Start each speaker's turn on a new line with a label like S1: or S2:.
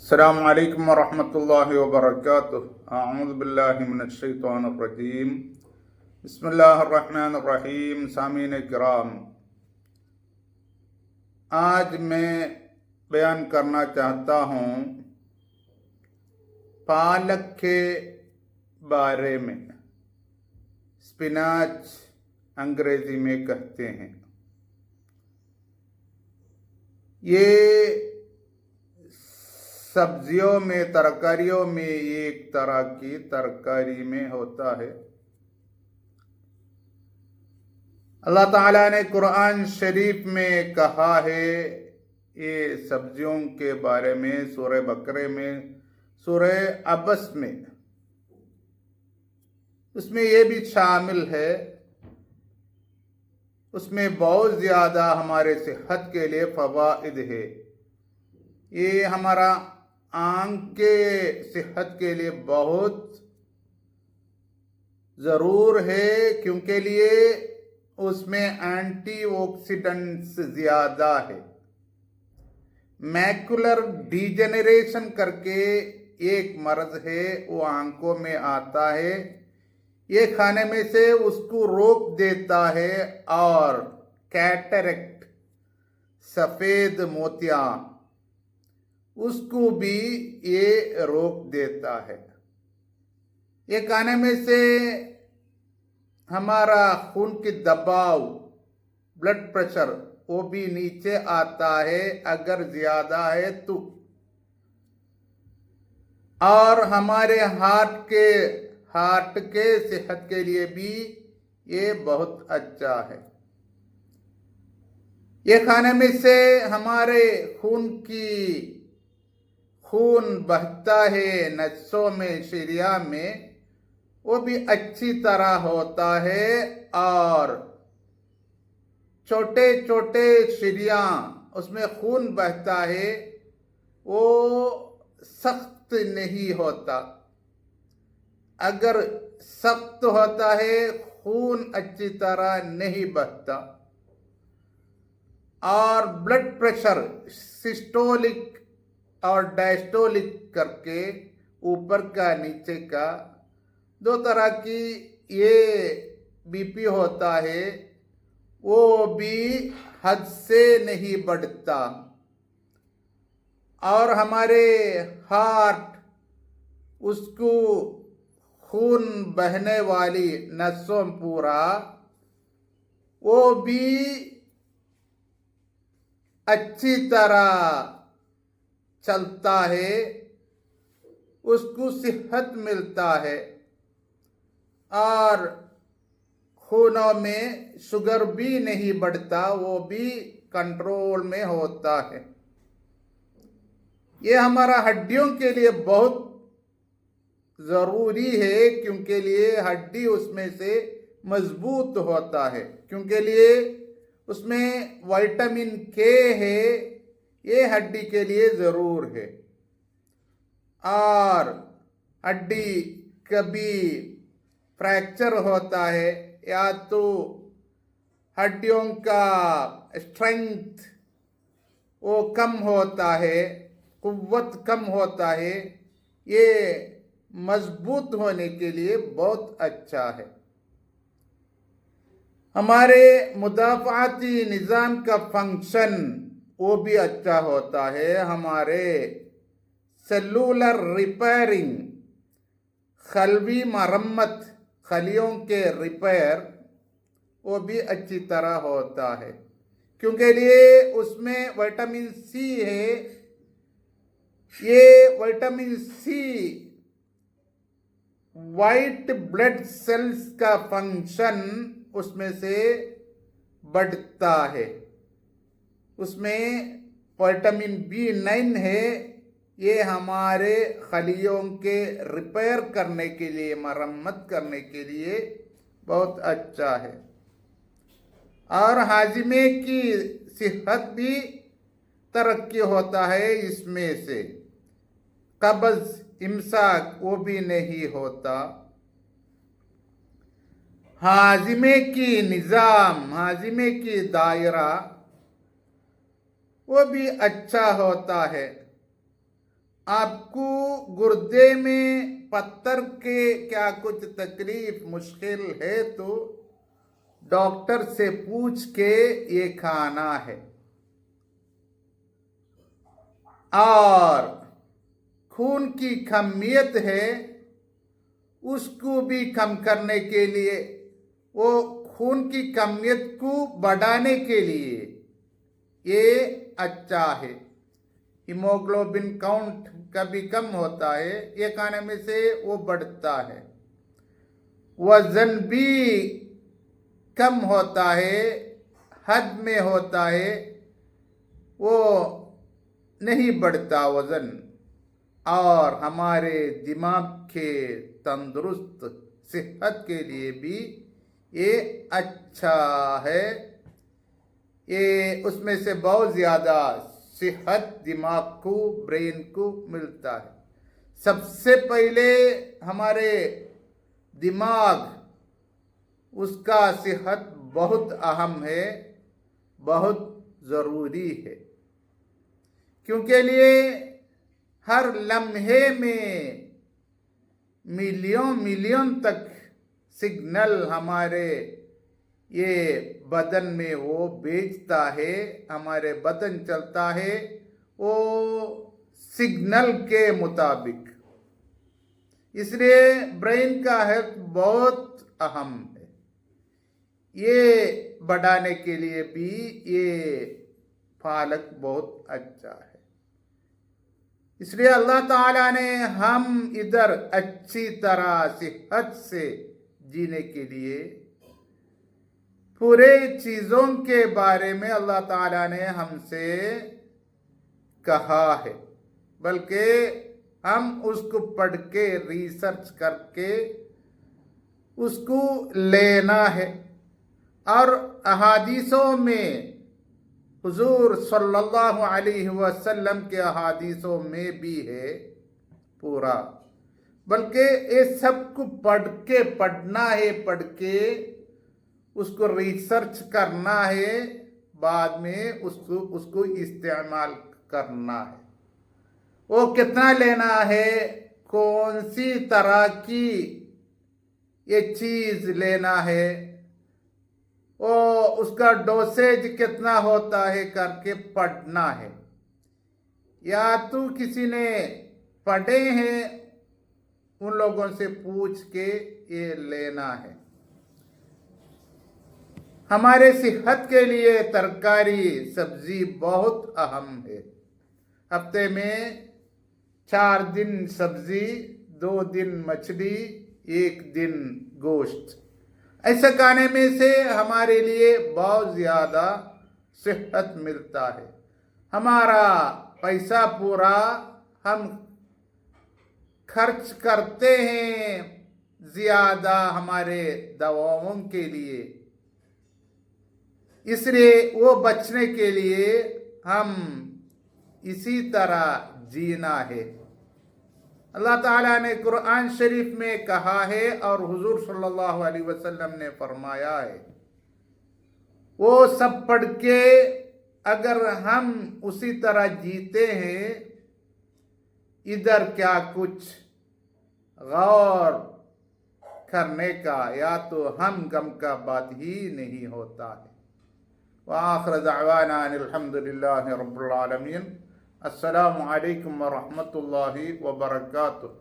S1: अस्सलामु अलैकुम वरहमतुल्लाहि वबरकातुहू। अऊज़ु बिल्लाहि मिनश्शैतानिर रजीम। बिस्मिल्लाहिर रहमानिर रहीम। सामीन किराम, आज मैं बयान करना चाहता हूँ पालक के बारे में। स्पिनाच अंग्रेजी में कहते हैं। ये सब्जियों में, तरकारियों में एक तरह की तरकारी में होता है। अल्लाह ताला ने कुरान शरीफ में कहा है ये सब्जियों के बारे में, सूरह बकरे में, सूरह अबस में। उसमें ये भी शामिल है, उसमें बहुत ज़्यादा हमारे सेहत के लिए फ़वाइद है। ये हमारा आँख के सेहत के लिए बहुत ज़रूर है, क्योंकि लिए उसमें एंटीऑक्सीडेंट्स ज़्यादा है। मैकुलर डिजेनरेशन करके एक मर्ज है, वो आंखों में आता है। ये खाने में से उसको रोक देता है। और कैटरेक्ट, सफ़ेद मोतिया, उसको भी ये रोक देता है। ये खाने में से हमारा खून की दबाव, ब्लड प्रेशर, वो भी नीचे आता है अगर ज़्यादा है तो। और हमारे हार्ट के सेहत के लिए भी ये बहुत अच्छा है। ये खाने में से हमारे खून बहता है नसों में, शरिया में, वो भी अच्छी तरह होता है। और छोटे छोटे शरिया, उसमें खून बहता है, वो सख्त नहीं होता। अगर सख्त होता है, खून अच्छी तरह नहीं बहता। और ब्लड प्रेशर सिस्टोलिक और डायस्टोलिक करके ऊपर का नीचे का दो तरह की ये बीपी होता है, वो भी हद से नहीं बढ़ता। और हमारे हार्ट, उसको खून बहने वाली नसों पूरा, वो भी अच्छी तरह चलता है, उसको सेहत मिलता है। और खूनों में शुगर भी नहीं बढ़ता, वो भी कंट्रोल में होता है। ये हमारा हड्डियों के लिए बहुत ज़रूरी है, क्योंकि लिए हड्डी उसमें से मजबूत होता है, क्योंकि लिए उसमें विटामिन के है, ये हड्डी के लिए ज़रूर है। और हड्डी कभी फ्रैक्चर होता है, या तो हड्डियों का स्ट्रेंथ वो कम होता है, कुव्वत कम होता है, ये मजबूत होने के लिए बहुत अच्छा है। हमारे मुदाफ़ाती निज़ाम का फंक्शन वो भी अच्छा होता है। हमारे सेलुलर रिपेयरिंग, खलवी मरम्मत, खलियों के रिपेयर, वो भी अच्छी तरह होता है, क्योंकि लिए उसमें विटामिन सी है। ये vitamin C white blood cells का फंक्शन उसमें से बढ़ता है। उसमें विटामिन B9 है, ये हमारे खलियों के रिपेयर करने के लिए, मरम्मत करने के लिए बहुत अच्छा है। और हाजमे की सेहत भी तरक्की होता है इसमें से। कब्ज़, इमसाक, वो भी नहीं होता। हाजमे की निज़ाम, हाजमे की दायरा, वो भी अच्छा होता है। आपको गुर्दे में पत्थर के क्या कुछ तकलीफ मुश्किल है तो डॉक्टर से पूछ के ये खाना है। और खून की कमियत है, उसको भी कम करने के लिए, वो खून की कमियत को बढ़ाने के लिए ये अच्छा है। हीमोग्लोबिन काउंट कभी कम होता है, ये खाने में से वो बढ़ता है। वजन भी कम होता है, हद में होता है, वो नहीं बढ़ता वजन। और हमारे दिमाग के तंदुरुस्त सेहत के लिए भी ये अच्छा है। ये उसमें से बहुत ज़्यादा सेहत दिमाग को, ब्रेन को मिलता है। सबसे पहले हमारे दिमाग, उसका सेहत बहुत अहम है, बहुत ज़रूरी है। क्योंकि लिए हर लम्हे में मिलियन तक सिग्नल हमारे ये बदन में वो भेजता है, हमारे बदन चलता है वो सिग्नल के मुताबिक। इसलिए ब्रेन का हेल्थ बहुत अहम है। ये बढ़ाने के लिए भी ये पालक बहुत अच्छा है। इसलिए अल्लाह ताला ने हम इधर अच्छी तरह सेहत से जीने के लिए पूरे चीज़ों के बारे में अल्लाह ताला ने हमसे कहा है, बल्कि हम उसको पढ़ के रिसर्च करके उसको लेना है। और अहादीसों में, हुजूर सल्लल्लाहु अलैहि वसल्लम के अहादीसों में भी है पूरा, बल्कि ये सब को पढ़ना है, पढ़ के उसको रिसर्च करना है, बाद में उसको इस्तेमाल करना है। वो कितना लेना है, कौन सी तरह की ये चीज़ लेना है, वो उसका डोसेज कितना होता है करके पढ़ना है। या तो किसी ने पढ़े हैं उन लोगों से पूछ के ये लेना है। हमारे सेहत के लिए तरकारी सब्जी बहुत अहम है। हफ्ते में 4 दिन सब्जी, 2 दिन मछली, 1 दिन गोश्त, ऐसा खाने में से हमारे लिए बहुत ज़्यादा सेहत मिलता है। हमारा पैसा पूरा हम खर्च करते हैं ज़्यादा हमारे दवाओं के लिए, इसलिए वो बचने के लिए हम इसी तरह जीना है। अल्लाह ताला ने कुरान शरीफ में कहा है और हुजूर सल्लल्लाहु अलैहि वसल्लम ने फरमाया है, वो सब पढ़ के अगर हम उसी तरह जीते हैं, इधर क्या कुछ गौर करने का या तो हम गम का बात ही नहीं होता है। व आखिर दअवाना अल्हम्दुलिल्लाहि रब्बिल आलमीन। अस्सलामु अलैकुम व रहमतुल्लाहि व बरकातुहू।